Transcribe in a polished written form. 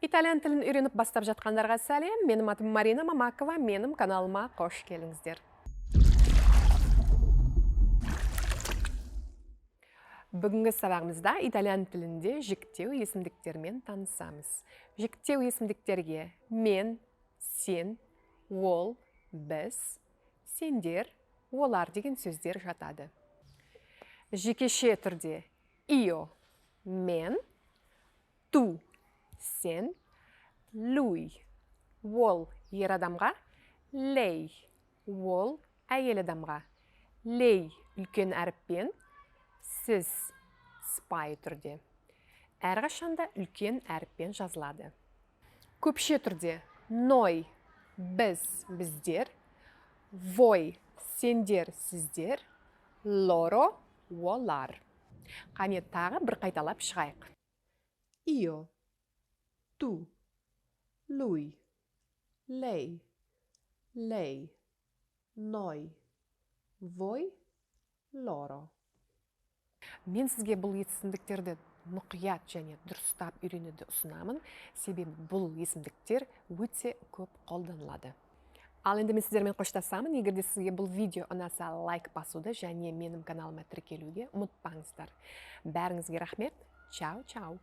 Итальян тілін үйреніп бастап жатқандарға сәлем. Менің атым Марина Мамакова, менің каналыма қош келіңіздер. Бүгінгі сабағымызда итальян тілінде жіктеу есімдіктермен танысамыз. Жіктеу есімдіктерге мен, сен, ол, біз, сендер, олар деген сөздер жатады. Жекеше түрде io, мен, tu, сен, lui, ол ер адамға, lei, ол әйел адамға, lei үлкен әріппен, сіз сыпайы түрде. Әрқашанда үлкен әріппен жазылады. Көпше түрде noi, біз, біздер, voi, сендер, сіздер, loro, олар. Қане тағы бір қайталап шығайық. Io, tu, lui, lei, lei, noi, voi, loro. Мен сізге бұл есімдіктерді мұқият және дұрыстап үйренуді ұсынамын, себебі бұл есімдіктер өте көп қолданылады. Ал енді мен сіздермен қоштасамын. Егер де сізге бұл видео ұнаса, лайк басуды және менің каналыма тіркелуге ұмытпаңыздар. Бәріңізге рахмет. Чао, чао.